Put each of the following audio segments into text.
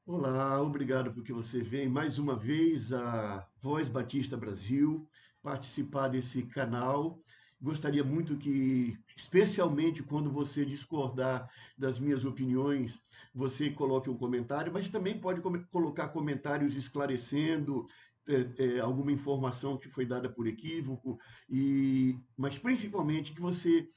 Olá, obrigado porque você vem mais uma vez à Voz Batista Brasil participar desse canal. Gostaria muito que, especialmente quando você discordar das minhas opiniões, você coloque um comentário, mas também pode colocar comentários esclarecendo alguma informação que foi dada por equívoco, mas principalmente que você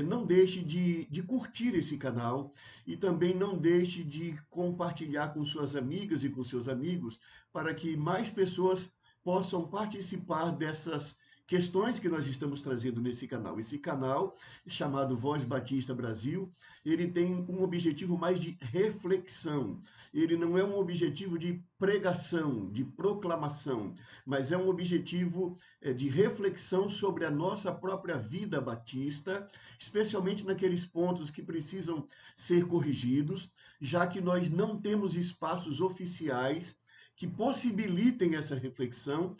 não deixe de curtir esse canal e também não deixe de compartilhar com suas amigas e com seus amigos, para que mais pessoas possam participar dessas questões que nós estamos trazendo nesse canal. Esse canal, chamado Voz Batista Brasil, ele tem um objetivo mais de reflexão. Ele não é um objetivo de pregação, de proclamação, mas é um objetivo de reflexão sobre a nossa própria vida batista, especialmente naqueles pontos que precisam ser corrigidos, já que nós não temos espaços oficiais que possibilitem essa reflexão.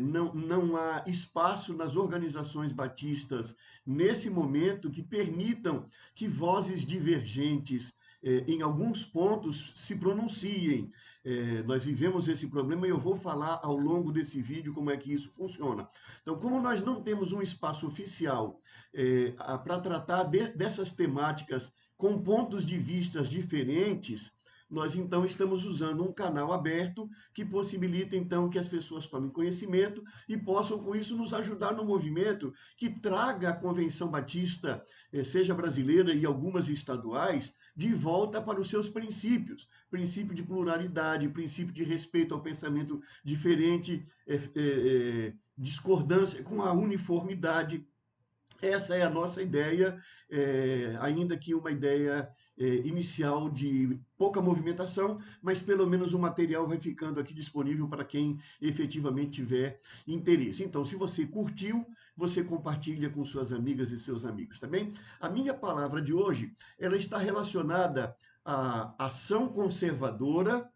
Não há espaço nas organizações batistas nesse momento que permitam que vozes divergentes em alguns pontos se pronunciem. Nós vivemos esse problema e eu vou falar ao longo desse vídeo como é que isso funciona. Então, como nós não temos um espaço oficial para tratar dessas temáticas com pontos de vistas diferentes, nós então estamos usando um canal aberto que possibilita então que as pessoas tomem conhecimento e possam com isso nos ajudar no movimento que traga a Convenção Batista, seja brasileira e algumas estaduais, de volta para os seus princípios, princípio de pluralidade, princípio de respeito ao pensamento diferente, discordância com a uniformidade. Essa é a nossa ideia, ainda que uma ideia inicial de pouca movimentação, mas pelo menos o material vai ficando aqui disponível para quem efetivamente tiver interesse. Então, se você curtiu, você compartilha com suas amigas e seus amigos, tá bem? A minha palavra de hoje, ela está relacionada à ação conservadora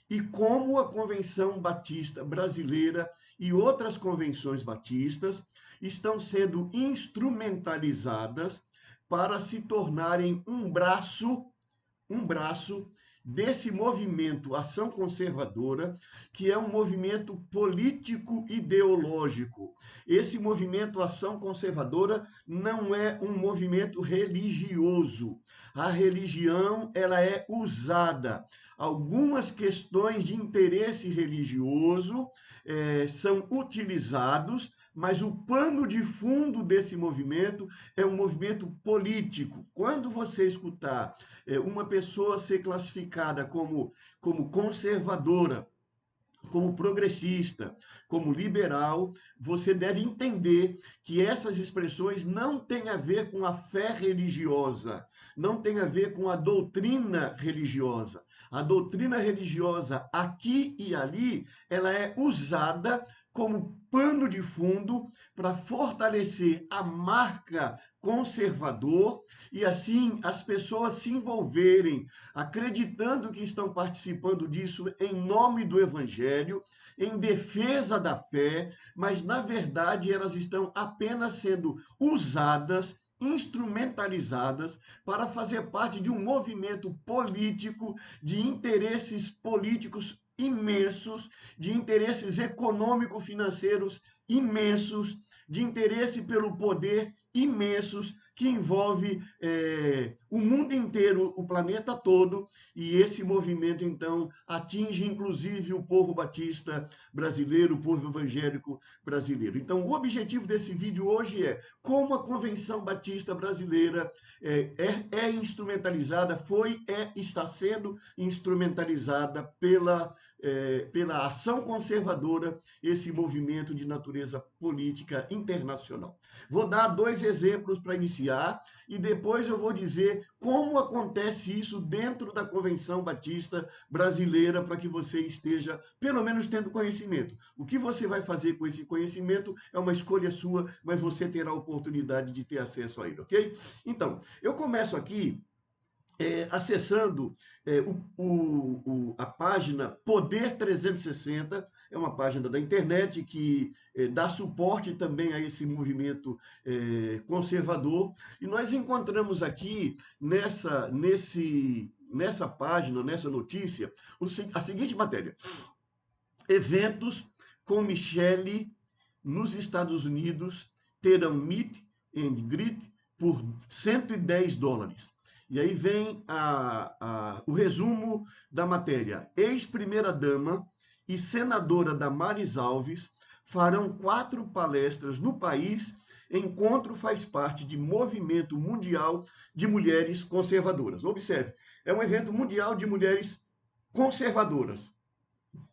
e como a Convenção Batista Brasileira e outras convenções batistas estão sendo instrumentalizadas para se tornarem um braço desse movimento Ação Conservadora, que é um movimento político-ideológico. Esse movimento Ação Conservadora não é um movimento religioso. A religião, ela é usada. Algumas questões de interesse religioso são utilizados, mas o pano de fundo desse movimento é um movimento político. Quando você escutar uma pessoa ser classificada como conservadora, como progressista, como liberal, você deve entender que essas expressões não têm a ver com a fé religiosa, não tem a ver com a doutrina religiosa. A doutrina religiosa aqui e ali, ela é usada como pano de fundo para fortalecer a marca conservador e assim as pessoas se envolverem acreditando que estão participando disso em nome do evangelho, em defesa da fé, mas na verdade elas estão apenas sendo usadas, instrumentalizadas para fazer parte de um movimento político, de interesses políticos imensos, de interesses econômico-financeiros imensos, de interesse pelo poder imensos, que envolve o mundo inteiro, o planeta todo, e esse movimento, então, atinge inclusive o povo batista brasileiro, o povo evangélico brasileiro. Então, o objetivo desse vídeo hoje é como a Convenção Batista Brasileira é instrumentalizada, está sendo instrumentalizada pela ação conservadora, esse movimento de natureza política internacional. Vou dar dois exemplos para iniciar e depois eu vou dizer como acontece isso dentro da Convenção Batista Brasileira para que você esteja, pelo menos, tendo conhecimento. O que você vai fazer com esse conhecimento é uma escolha sua, mas você terá a oportunidade de ter acesso a ele, ok? Então, eu começo aqui acessando a página Poder 360, é uma página da internet que dá suporte também a esse movimento conservador, e nós encontramos aqui nessa página, nessa notícia, a seguinte matéria: eventos com Michele nos Estados Unidos terão meet and greet por US$ 110. E aí vem o resumo da matéria. Ex-primeira-dama e senadora Damares Alves farão 4 palestras no país. Encontro faz parte de movimento mundial de mulheres conservadoras. Observe, é um evento mundial de mulheres conservadoras.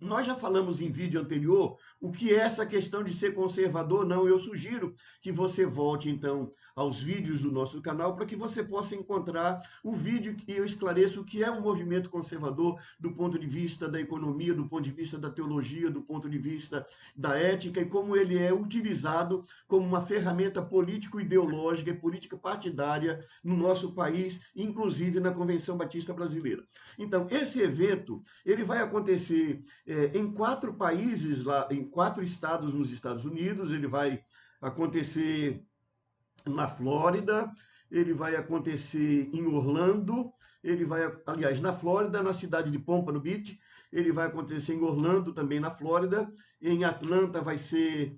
Nós já falamos em vídeo anterior o que é essa questão de ser conservador. Não, eu sugiro que você volte então aos vídeos do nosso canal para que você possa encontrar o vídeo que eu esclareço o que é um movimento conservador do ponto de vista da economia, do ponto de vista da teologia, do ponto de vista da ética e como ele é utilizado como uma ferramenta político-ideológica e política partidária no nosso país, inclusive na Convenção Batista Brasileira. Então, esse evento ele vai acontecer em 4 países, lá, em 4 estados nos Estados Unidos. Ele vai acontecer na Flórida, ele vai acontecer em Orlando, aliás, na Flórida, na cidade de Pompano Beach, ele vai acontecer em Orlando, também na Flórida, em Atlanta vai ser,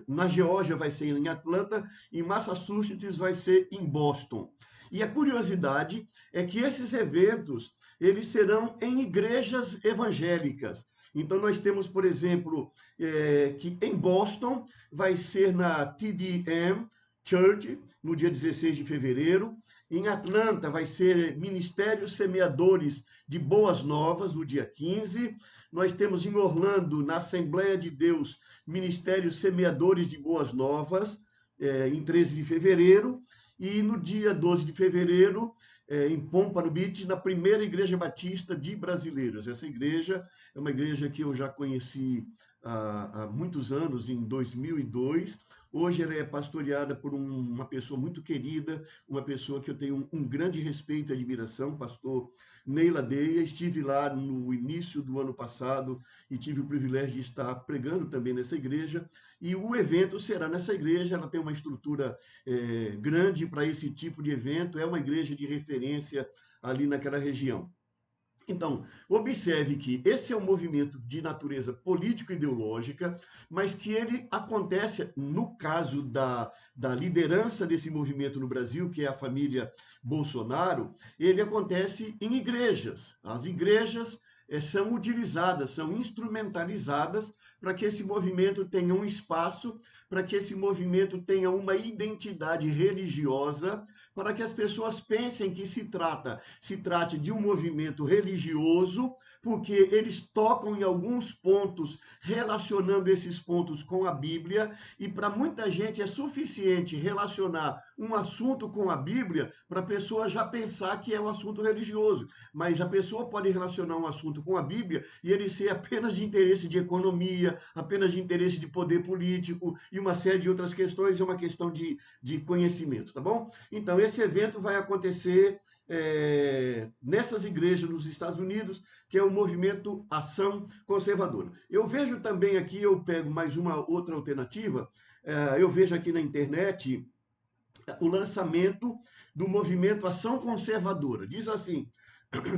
na Geórgia vai ser em Atlanta, em Massachusetts vai ser em Boston. E a curiosidade é que esses eventos, eles serão em igrejas evangélicas. Então, nós temos, por exemplo, que em Boston vai ser na TDM Church, no dia 16 de fevereiro. Em Atlanta vai ser Ministérios Semeadores de Boas Novas, no dia 15. Nós temos em Orlando, na Assembleia de Deus, Ministérios Semeadores de Boas Novas, em 13 de fevereiro. E no dia 12 de fevereiro, em Pompano Beach, na primeira Igreja Batista de Brasileiros. Essa igreja é uma igreja que eu já conheci há muitos anos, em 2002. Hoje ela é pastoreada por uma pessoa muito querida, uma pessoa que eu tenho um grande respeito e admiração, pastor Ney Ladeia. Estive lá no início do ano passado e tive o privilégio de estar pregando também nessa igreja. E o evento será nessa igreja. Ela tem uma estrutura grande para esse tipo de evento, é uma igreja de referência ali naquela região. Então, observe que esse é um movimento de natureza político-ideológica, mas que ele acontece, no caso da liderança desse movimento no Brasil, que é a família Bolsonaro, ele acontece em igrejas. As igrejas são utilizadas, são instrumentalizadas para que esse movimento tenha um espaço, para que esse movimento tenha uma identidade religiosa, para que as pessoas pensem que se trate de um movimento religioso, porque eles tocam em alguns pontos, relacionando esses pontos com a Bíblia, e para muita gente é suficiente relacionar um assunto com a Bíblia para a pessoa já pensar que é um assunto religioso. Mas a pessoa pode relacionar um assunto com a Bíblia e ele ser apenas de interesse de economia, apenas de interesse de poder político e uma série de outras questões, é uma questão de conhecimento, tá bom? Então, esse evento vai acontecer nessas igrejas nos Estados Unidos, que é o movimento Ação Conservadora. Eu vejo também aqui, eu pego mais uma outra alternativa, eu vejo aqui na internet o lançamento do movimento Ação Conservadora. Diz assim: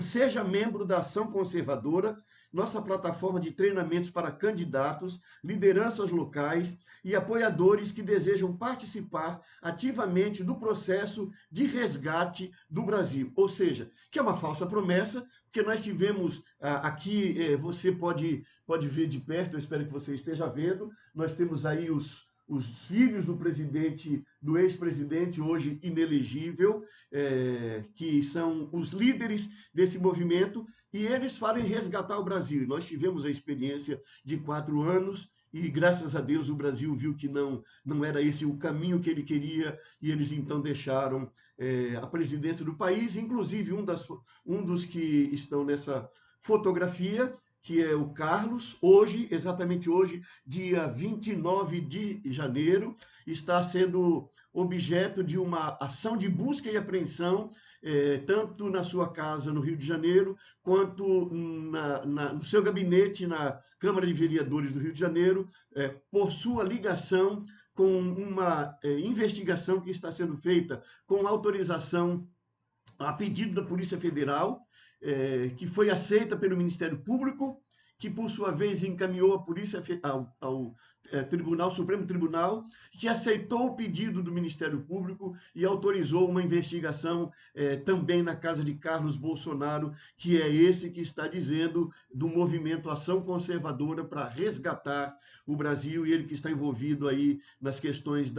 seja membro da Ação Conservadora, nossa plataforma de treinamentos para candidatos, lideranças locais e apoiadores que desejam participar ativamente do processo de resgate do Brasil. Ou seja, que é uma falsa promessa, porque nós tivemos aqui, você pode ver de perto, eu espero que você esteja vendo, nós temos aí os filhos do presidente, do ex-presidente, hoje inelegível, que são os líderes desse movimento, e eles falam em resgatar o Brasil. Nós tivemos a experiência de 4 anos, e graças a Deus o Brasil viu que não era esse o caminho que ele queria, e eles então deixaram a presidência do país. Inclusive um dos que estão nessa fotografia, que é o Carlos, hoje, exatamente hoje, dia 29 de janeiro, está sendo objeto de uma ação de busca e apreensão, tanto na sua casa no Rio de Janeiro, quanto no seu gabinete na Câmara de Vereadores do Rio de Janeiro, por sua ligação com uma investigação que está sendo feita com autorização a pedido da Polícia Federal, que foi aceita pelo Ministério Público, que por sua vez encaminhou a polícia ao Tribunal Supremo Tribunal, que aceitou o pedido do Ministério Público e autorizou uma investigação também na casa de Carlos Bolsonaro, que é esse que está dizendo do movimento Ação Conservadora para resgatar o Brasil, e ele que está envolvido aí nas questões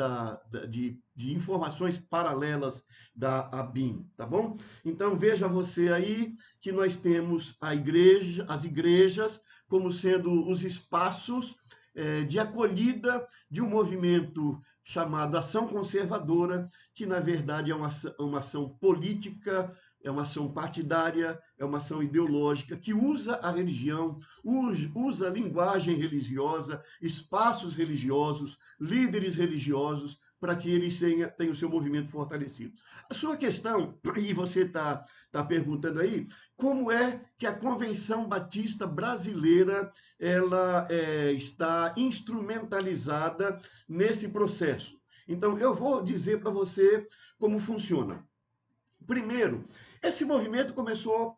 de informações paralelas da ABIN, tá bom? Então veja você aí que nós temos as igrejas como sendo os espaços de acolhida de um movimento chamado Ação Conservadora, que na verdade é uma ação política, é uma ação partidária, é uma ação ideológica que usa a religião, usa a linguagem religiosa, espaços religiosos, líderes religiosos, para que eles tenham o seu movimento fortalecido. A sua questão, e você está perguntando aí, como é que a Convenção Batista Brasileira ela está instrumentalizada nesse processo? Então, eu vou dizer para você como funciona. Primeiro, esse movimento começou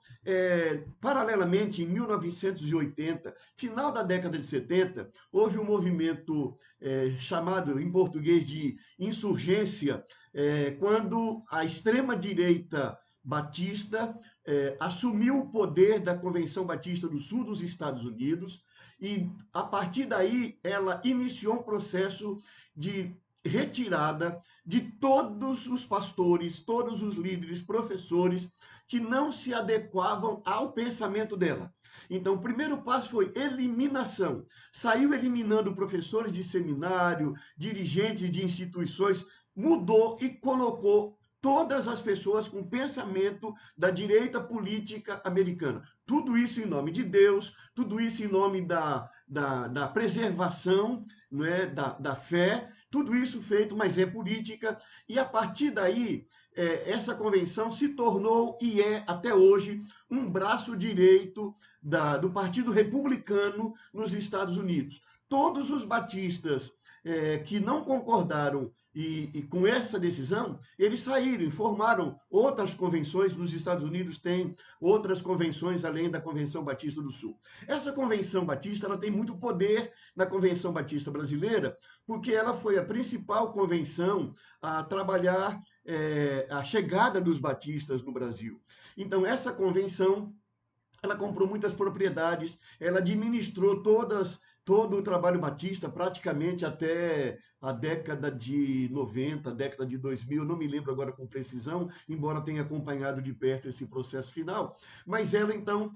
paralelamente em 1980, final da década de 70, houve um movimento chamado em português de insurgência, quando a extrema-direita batista assumiu o poder da Convenção Batista do Sul dos Estados Unidos e, a partir daí, ela iniciou um processo de retirada de todos os pastores, todos os líderes, professores que não se adequavam ao pensamento dela. Então, o primeiro passo foi eliminação. Saiu eliminando professores de seminário, dirigentes de instituições, mudou e colocou todas as pessoas com pensamento da direita política americana. Tudo isso em nome de Deus, tudo isso em nome da preservação, não é, da fé, tudo isso feito, mas é política, e a partir daí, essa convenção se tornou e é, até hoje, um braço direito do Partido Republicano nos Estados Unidos. Todos os batistas que não concordaram com essa decisão, eles saíram e formaram outras convenções. Nos Estados Unidos tem outras convenções além da Convenção Batista do Sul. Essa Convenção Batista ela tem muito poder na Convenção Batista Brasileira, porque ela foi a principal convenção a trabalhar a chegada dos batistas no Brasil. Então, essa convenção ela comprou muitas propriedades, ela administrou todo o trabalho batista, praticamente até a década de 90, década de 2000, não me lembro agora com precisão, embora tenha acompanhado de perto esse processo final, mas ela, então,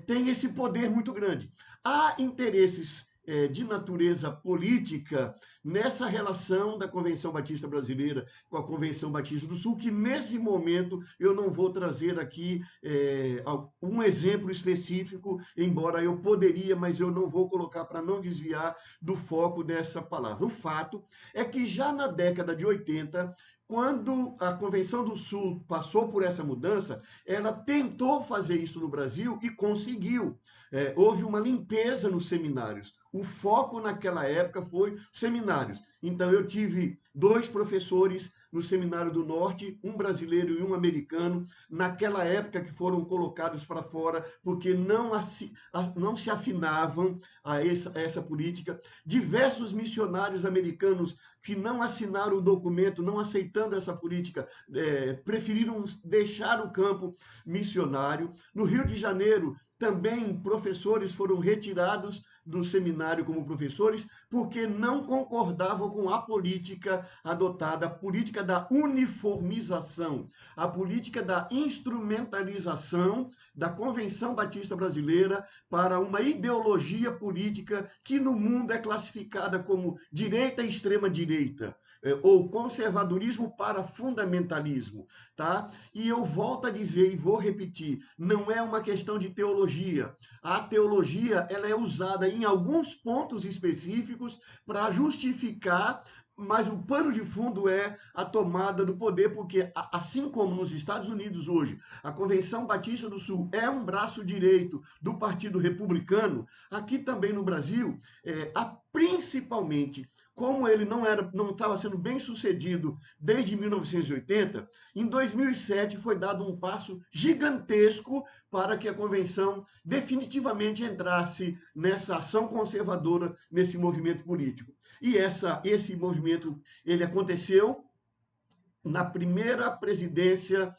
tem esse poder muito grande. Há interesses de natureza política nessa relação da Convenção Batista Brasileira com a Convenção Batista do Sul, que nesse momento eu não vou trazer aqui um exemplo específico, embora eu poderia, mas eu não vou colocar para não desviar do foco dessa palavra. O fato é que já na década de 80, quando a Convenção do Sul passou por essa mudança, ela tentou fazer isso no Brasil e conseguiu. Houve uma limpeza nos seminários. O foco naquela época foi seminários. Então, eu tive 2 professores no Seminário do Norte, um brasileiro e um americano, naquela época que foram colocados para fora, porque não se afinavam a essa política. Diversos missionários americanos que não assinaram o documento, não aceitando essa política, preferiram deixar o campo missionário. No Rio de Janeiro, também professores foram retirados do seminário como professores porque não concordavam com a política adotada, a política da uniformização, a política da instrumentalização da Convenção Batista Brasileira para uma ideologia política que no mundo é classificada como direita e extrema-direita, ou conservadorismo para fundamentalismo, tá? E eu volto a dizer e vou repetir, não é uma questão de teologia. A teologia, ela é usada em alguns pontos específicos para justificar, mas o pano de fundo é a tomada do poder, porque assim como nos Estados Unidos hoje, a Convenção Batista do Sul é um braço direito do Partido Republicano, aqui também no Brasil, principalmente como ele não estava sendo bem sucedido desde 1980, em 2007 foi dado um passo gigantesco para que a convenção definitivamente entrasse nessa ação conservadora, nesse movimento político. E esse movimento ele aconteceu na primeira presidência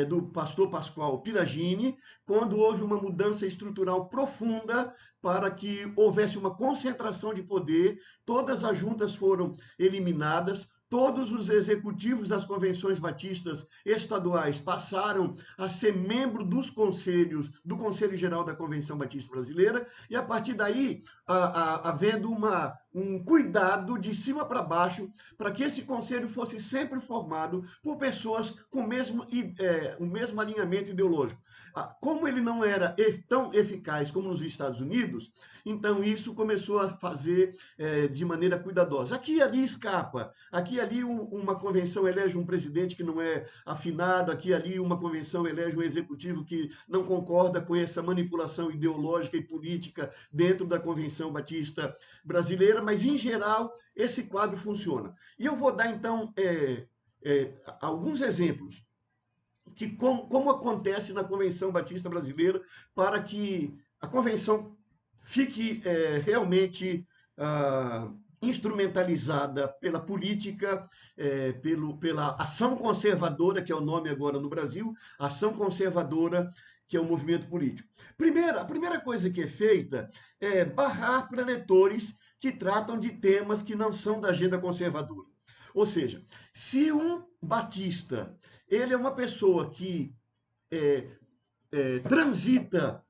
do pastor Pascoal Piragini, quando houve uma mudança estrutural profunda para que houvesse uma concentração de poder, todas as juntas foram eliminadas, todos os executivos das convenções batistas estaduais passaram a ser membro dos conselhos, do Conselho Geral da Convenção Batista Brasileira, e a partir daí, havendo um cuidado de cima para baixo, para que esse conselho fosse sempre formado por pessoas com o mesmo alinhamento ideológico. Como ele não era tão eficaz como nos Estados Unidos, então isso começou a fazer de maneira cuidadosa. Aqui e ali escapa, aqui e ali uma convenção elege um presidente que não é afinado, aqui e ali uma convenção elege um executivo que não concorda com essa manipulação ideológica e política dentro da Convenção Batista Brasileira, mas em geral esse quadro funciona. E eu vou dar então alguns exemplos que como acontece na Convenção Batista Brasileira para que a convenção fique realmente instrumentalizada pela política, pela ação conservadora, que é o nome agora no Brasil, ação conservadora, que é o movimento político. A primeira coisa que é feita é barrar preletores que tratam de temas que não são da agenda conservadora. Ou seja, se um batista ele é uma pessoa que transita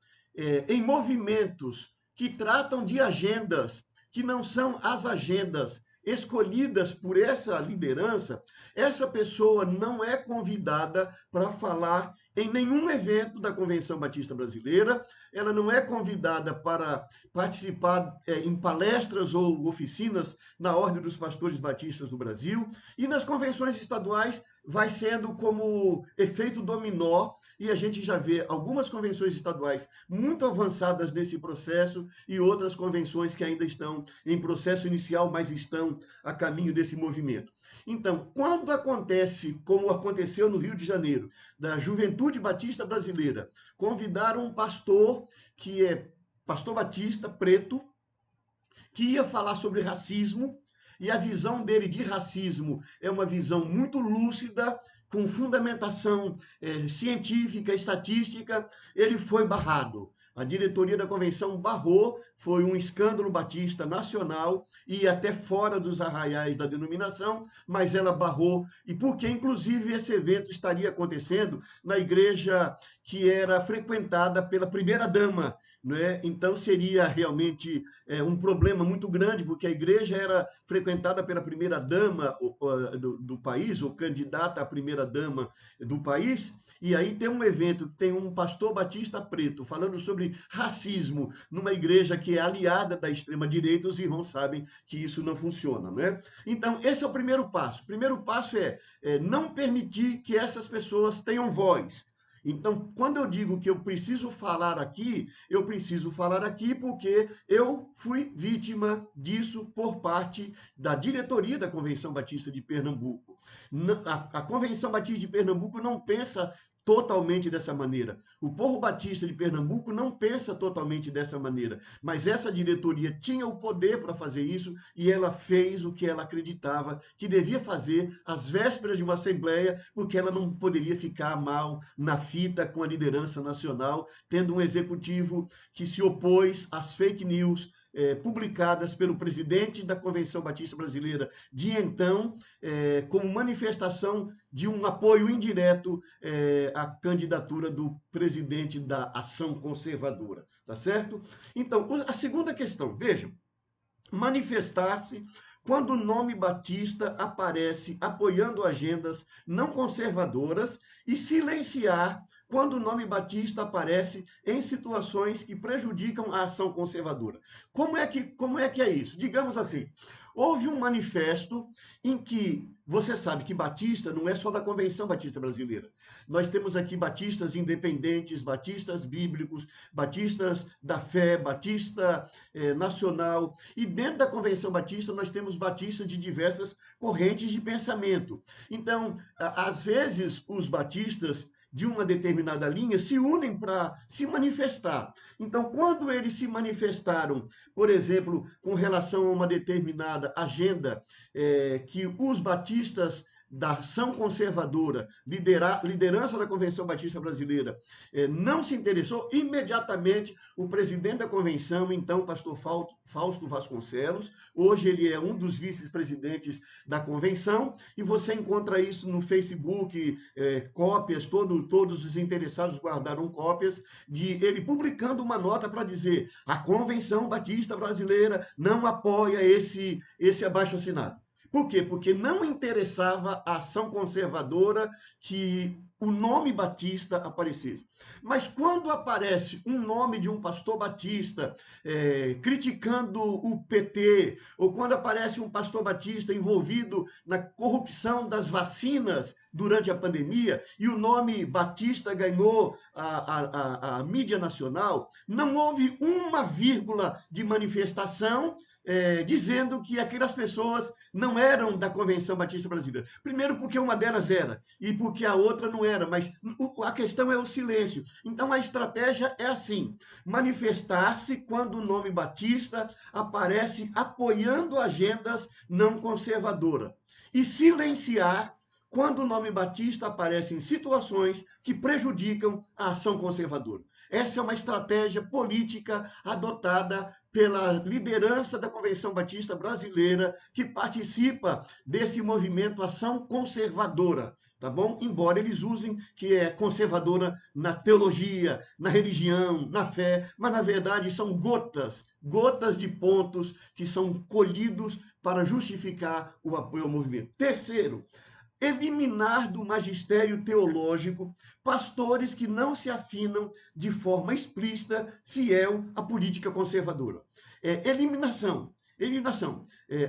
em movimentos que tratam de agendas que não são as agendas escolhidas por essa liderança, essa pessoa não é convidada para falar em nenhum evento da Convenção Batista Brasileira, ela não é convidada para participar em palestras ou oficinas na Ordem dos Pastores Batistas do Brasil, e nas convenções estaduais vai sendo como efeito dominó, e a gente já vê algumas convenções estaduais muito avançadas nesse processo e outras convenções que ainda estão em processo inicial, mas estão a caminho desse movimento. Então, quando acontece, como aconteceu no Rio de Janeiro, da Juventude Batista Brasileira, convidaram um pastor que é pastor batista, preto, que ia falar sobre racismo, e a visão dele de racismo é uma visão muito lúcida, com fundamentação científica, estatística. Ele foi barrado. A diretoria da convenção barrou, foi um escândalo batista nacional e até fora dos arraiais da denominação, mas ela barrou, e porque, inclusive, esse evento estaria acontecendo na igreja que era frequentada pela primeira-dama, né? Então seria realmente um problema muito grande, porque a igreja era frequentada pela primeira-dama do país, ou candidata à primeira-dama do país, e aí tem um evento que tem um pastor batista preto falando sobre racismo numa igreja que é aliada da extrema-direita. Os irmãos sabem que isso não funciona, né? Então, esse é o primeiro passo. O primeiro passo é não permitir que essas pessoas tenham voz. Então, quando eu digo que eu preciso falar aqui porque eu fui vítima disso por parte da diretoria da Convenção Batista de Pernambuco. A Convenção Batista de Pernambuco não pensa totalmente dessa maneira. O povo batista de Pernambuco não pensa totalmente dessa maneira, mas essa diretoria tinha o poder para fazer isso e ela fez o que ela acreditava que devia fazer às vésperas de uma assembleia, porque ela não poderia ficar mal na fita com a liderança nacional, tendo um executivo que se opôs às fake news publicadas pelo presidente da Convenção Batista Brasileira de então, como manifestação de um apoio indireto à candidatura do presidente da Ação Conservadora, tá certo? Então, a segunda questão, vejam, manifestar-se quando o nome Batista aparece apoiando agendas não conservadoras e silenciar quando o nome Batista aparece em situações que prejudicam a ação conservadora. Como é que é isso? Digamos assim, houve um manifesto em que você sabe que batista não é só da Convenção Batista Brasileira. Nós temos aqui batistas independentes, batistas bíblicos, batistas da fé, batista nacional. E dentro da Convenção Batista nós temos batistas de diversas correntes de pensamento. Então, às vezes, os batistas de uma determinada linha se unem para se manifestar. Então, quando eles se manifestaram, por exemplo, com relação a uma determinada agenda que os batistas da ação conservadora, liderança da Convenção Batista Brasileira, não se interessou, imediatamente o presidente da convenção, então o pastor Fausto Vasconcelos, hoje ele é um dos vice-presidentes da convenção, e você encontra isso no Facebook, cópias, todos os interessados guardaram cópias, de ele publicando uma nota para dizer: a Convenção Batista Brasileira não apoia esse abaixo-assinado. Por quê? Porque não interessava a ação conservadora que o nome Batista aparecesse. Mas quando aparece um nome de um pastor batista criticando o PT, ou quando aparece um pastor batista envolvido na corrupção das vacinas durante a pandemia, e o nome Batista ganhou a mídia nacional, não houve uma vírgula de manifestação dizendo que aquelas pessoas não eram da Convenção Batista Brasileira. Primeiro, porque uma delas era, e porque a outra não era, mas a questão é o silêncio. Então, a estratégia é assim: manifestar-se quando o nome Batista aparece apoiando agendas não conservadoras, e silenciar quando o nome Batista aparece em situações que prejudicam a ação conservadora. Essa é uma estratégia política adotada pela liderança da Convenção Batista Brasileira, que participa desse movimento Ação Conservadora, tá bom? Embora eles usem que é conservadora na teologia, na religião, na fé, mas na verdade são gotas de pontos que são colhidos para justificar o apoio ao movimento. Terceiro, eliminar do magistério teológico pastores que não se afinam de forma explícita, fiel à política conservadora. Eliminação.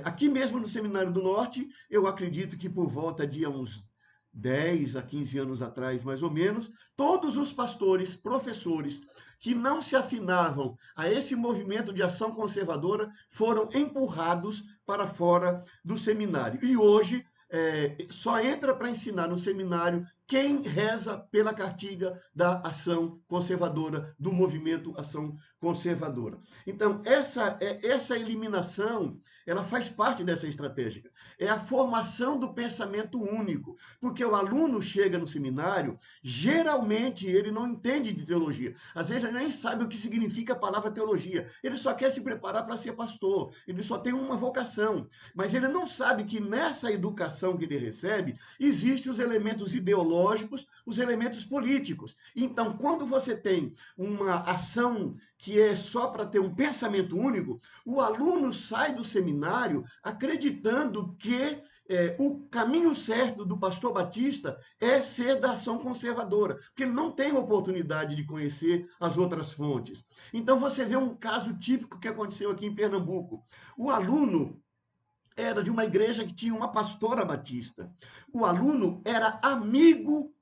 Aqui mesmo no Seminário do Norte, eu acredito que por volta de uns 10 a 15 anos atrás, mais ou menos, todos os pastores, professores que não se afinavam a esse movimento de ação conservadora foram empurrados para fora do seminário. E hoje só entra para ensinar no seminário quem reza pela cartilha da ação conservadora, do movimento ação conservadora. Então, essa eliminação, ela faz parte dessa estratégia. É a formação do pensamento único, porque o aluno chega no seminário, geralmente ele não entende de teologia. Às vezes ele nem sabe o que significa a palavra teologia. Ele só quer se preparar para ser pastor, ele só tem uma vocação, mas ele não sabe que nessa educação que ele recebe, existem os elementos ideológicos, os elementos políticos. Então, quando você tem uma ação que é só para ter um pensamento único, o aluno sai do seminário acreditando que o caminho certo do pastor Batista é ser da ação conservadora, porque ele não tem oportunidade de conhecer as outras fontes. Então, você vê um caso típico que aconteceu aqui em Pernambuco. O aluno era de uma igreja que tinha uma pastora batista. O aluno era amigo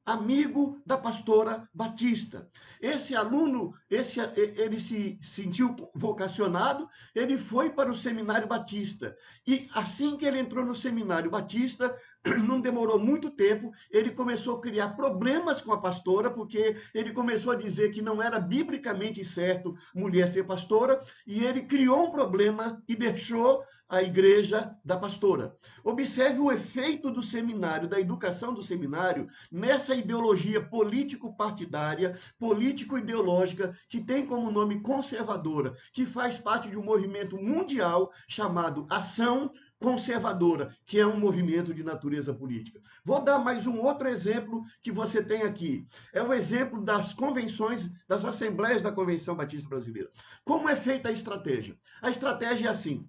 da pastora batista. Esse aluno, ele se sentiu vocacionado, ele foi para o seminário batista. E assim que ele entrou no seminário batista, não demorou muito tempo, ele começou a criar problemas com a pastora, porque ele começou a dizer que não era biblicamente certo mulher ser pastora, e ele criou um problema e deixou a igreja da pastora. Observe o efeito do seminário, da educação do seminário, nessa ideologia político-partidária, político-ideológica, que tem como nome conservadora, que faz parte de um movimento mundial chamado Ação Conservadora, que é um movimento de natureza política. Vou dar mais um outro exemplo que você tem aqui. É o exemplo das convenções, das assembleias da Convenção Batista Brasileira. Como é feita a estratégia? A estratégia é assim: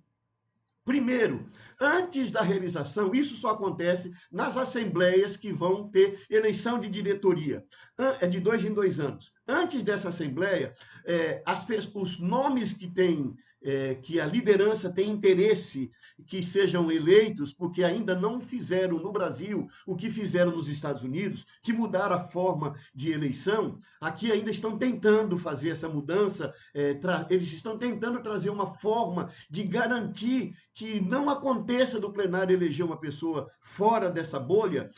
primeiro, antes da realização, isso só acontece nas assembleias que vão ter eleição de diretoria, é de 2 em 2 anos. Antes dessa assembleia, os nomes que têm que a liderança tem interesse que sejam eleitos, porque ainda não fizeram no Brasil o que fizeram nos Estados Unidos, que mudaram a forma de eleição. Aqui ainda estão tentando fazer essa mudança, eles estão tentando trazer uma forma de garantir que não aconteça do plenário eleger uma pessoa fora dessa bolha.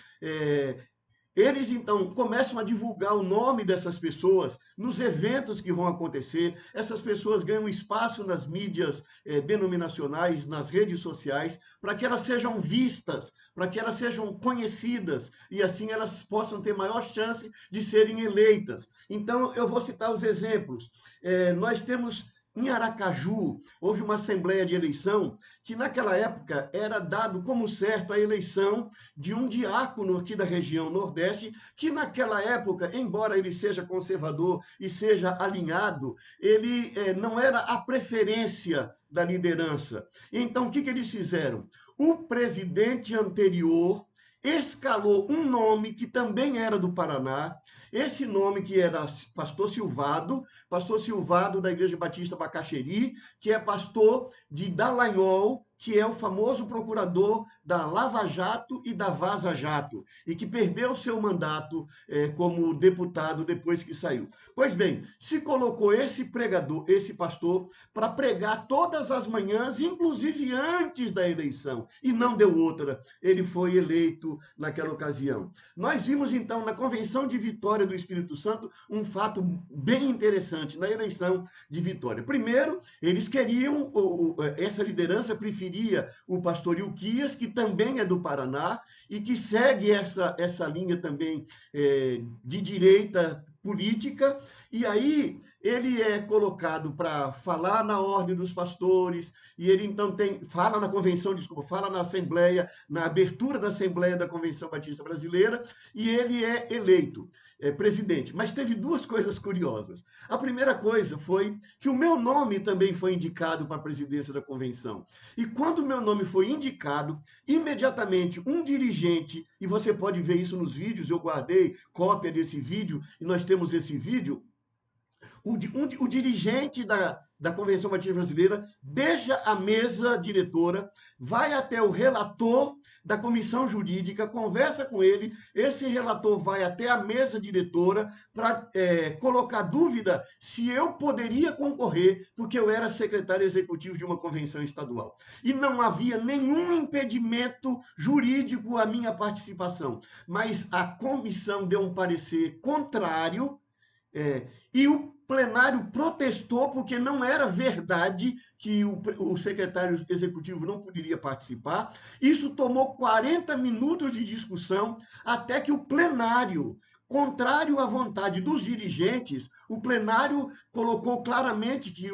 Eles então começam a divulgar o nome dessas pessoas nos eventos que vão acontecer. Essas pessoas ganham espaço nas mídias denominacionais, nas redes sociais, para que elas sejam vistas, para que elas sejam conhecidas e assim elas possam ter maior chance de serem eleitas. Então, eu vou citar os exemplos. Nós temos em Aracaju, houve uma assembleia de eleição que, naquela época, era dado como certo a eleição de um diácono aqui da região Nordeste, que, naquela época, embora ele seja conservador e seja alinhado, ele não era a preferência da liderança. Então, o que eles fizeram? O presidente anterior escalou um nome que também era do Paraná, esse nome que era pastor Silvado da Igreja Batista Bacaxeri, que é pastor de Dallagnol, que é o famoso procurador da Lava Jato e da Vaza Jato, e que perdeu seu mandato como deputado depois que saiu. Pois bem, se colocou esse pregador, esse pastor, para pregar todas as manhãs, inclusive antes da eleição, e não deu outra. Ele foi eleito naquela ocasião. Nós vimos, então, na Convenção de Vitória do Espírito Santo, um fato bem interessante na eleição de Vitória. Primeiro, eles queriam, essa liderança preferia o pastor Ilquias, que também é do Paraná, e que segue essa linha também de direita política, e aí ele é colocado para falar na ordem dos pastores, e ele então fala na convenção, fala na Assembleia, na abertura da Assembleia da Convenção Batista Brasileira, e ele é eleito presidente. Mas teve duas coisas curiosas. A primeira coisa foi que o meu nome também foi indicado para a presidência da convenção. E quando o meu nome foi indicado, imediatamente um dirigente, e você pode ver isso nos vídeos, eu guardei cópia desse vídeo, e nós temos esse vídeo, o dirigente da Convenção Batista Brasileira deixa a mesa diretora, vai até o relator da comissão jurídica, conversa com ele, esse relator vai até a mesa diretora para colocar dúvida se eu poderia concorrer, porque eu era secretário executivo de uma convenção estadual. E não havia nenhum impedimento jurídico à minha participação, mas a comissão deu um parecer contrário, e o plenário protestou porque não era verdade que o secretário executivo não poderia participar. Isso tomou 40 minutos de discussão até que o plenário, contrário à vontade dos dirigentes, o plenário colocou claramente que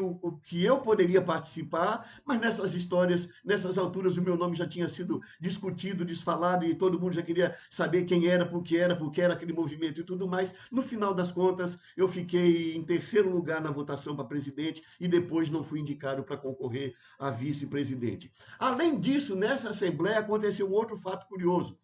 eu poderia participar, mas nessas histórias, nessas alturas, o meu nome já tinha sido discutido, desfalado, e todo mundo já queria saber quem era, porque era aquele movimento e tudo mais. No final das contas, eu fiquei em terceiro lugar na votação para presidente e depois não fui indicado para concorrer a vice-presidente. Além disso, nessa Assembleia aconteceu um outro fato curioso.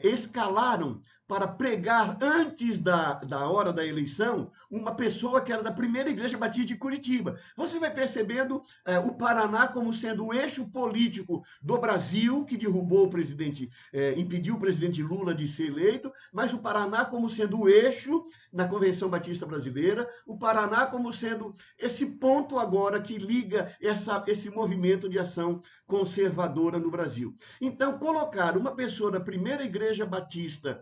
Escalaram para pregar antes da hora da eleição uma pessoa que era da primeira Igreja Batista de Curitiba. Você vai percebendo o Paraná como sendo o eixo político do Brasil, que derrubou o presidente, impediu o presidente Lula de ser eleito, mas o Paraná como sendo o eixo na Convenção Batista Brasileira, o Paraná como sendo esse ponto agora que liga esse movimento de ação conservadora no Brasil. Então, colocar uma pessoa da primeira Igreja Batista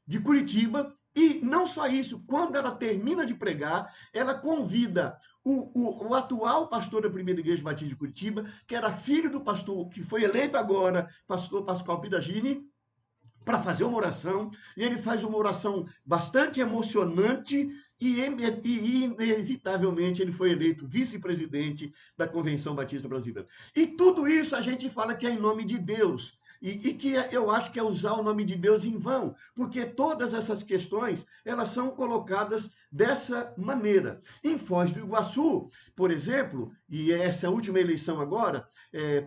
de Curitiba, e não só isso, quando ela termina de pregar, ela convida o atual pastor da primeira Igreja Batista de Curitiba, que era filho do pastor que foi eleito agora, pastor Pascoal Pidagini, para fazer uma oração, e ele faz uma oração bastante emocionante, e inevitavelmente ele foi eleito vice-presidente da Convenção Batista Brasileira. E tudo isso a gente fala que é em nome de Deus. E que eu acho que é usar o nome de Deus em vão, porque todas essas questões, elas são colocadas dessa maneira. Em Foz do Iguaçu, por exemplo, e essa última eleição agora,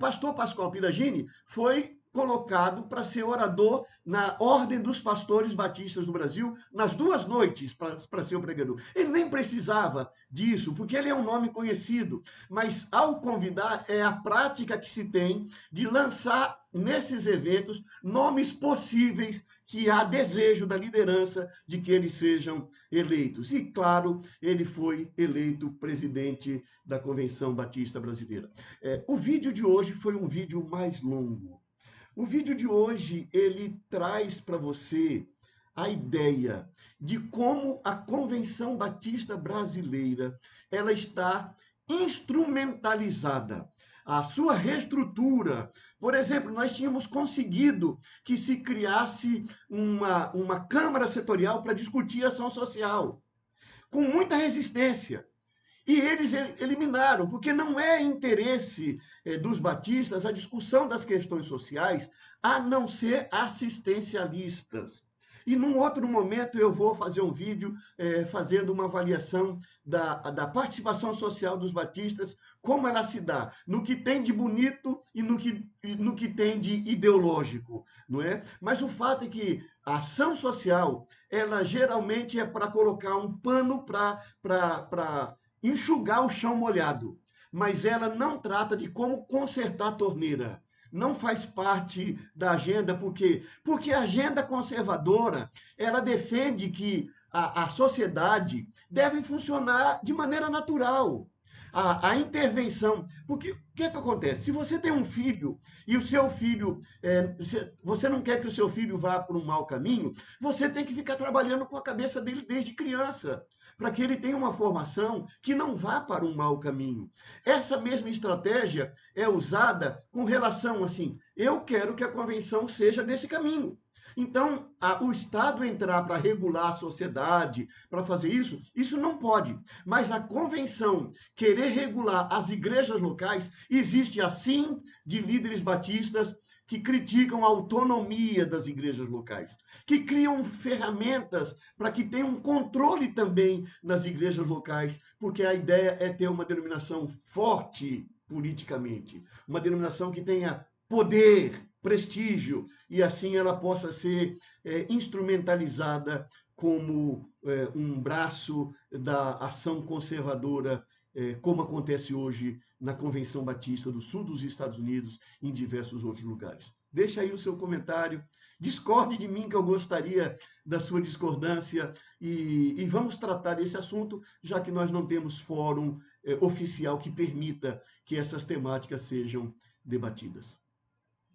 pastor Pascoal Piragini foi colocado para ser orador na Ordem dos Pastores Batistas do Brasil, nas 2 noites, para ser o pregador. Ele nem precisava disso, porque ele é um nome conhecido, mas ao convidar, é a prática que se tem de lançar nesses eventos nomes possíveis que há desejo da liderança de que eles sejam eleitos. E, claro, ele foi eleito presidente da Convenção Batista Brasileira. O vídeo de hoje foi um vídeo mais longo. O vídeo de hoje, ele traz para você a ideia de como a Convenção Batista Brasileira ela está instrumentalizada. A sua reestrutura. Por exemplo, nós tínhamos conseguido que se criasse uma Câmara Setorial para discutir ação social, com muita resistência. E eles eliminaram, porque não é interesse dos batistas a discussão das questões sociais, a não ser assistencialistas. E num outro momento eu vou fazer um vídeo fazendo uma avaliação da participação social dos batistas, como ela se dá, no que tem de bonito e no que tem de ideológico, não é? Mas o fato é que a ação social, ela geralmente é para colocar um pano para enxugar o chão molhado, mas ela não trata de como consertar a torneira. Não faz parte da agenda, porque a agenda conservadora, ela defende que a sociedade deve funcionar de maneira natural. A intervenção, porque o que é que acontece? Se você tem um filho e o seu filho, você não quer que o seu filho vá por um mau caminho, você tem que ficar trabalhando com a cabeça dele desde criança, para que ele tenha uma formação que não vá para um mau caminho. Essa mesma estratégia é usada com relação assim, eu quero que a convenção seja desse caminho. Então, o Estado entrar para regular a sociedade, para fazer isso, isso não pode. Mas a convenção querer regular as igrejas locais, existe assim de líderes batistas que criticam a autonomia das igrejas locais, que criam ferramentas para que tenha um controle também nas igrejas locais, porque a ideia é ter uma denominação forte politicamente, uma denominação que tenha poder, prestígio, e assim ela possa ser instrumentalizada como um braço da ação conservadora, como acontece hoje na Convenção Batista do Sul dos Estados Unidos e em diversos outros lugares. Deixa aí o seu comentário, discorde de mim, que eu gostaria da sua discordância, e vamos tratar desse assunto, já que nós não temos fórum oficial que permita que essas temáticas sejam debatidas.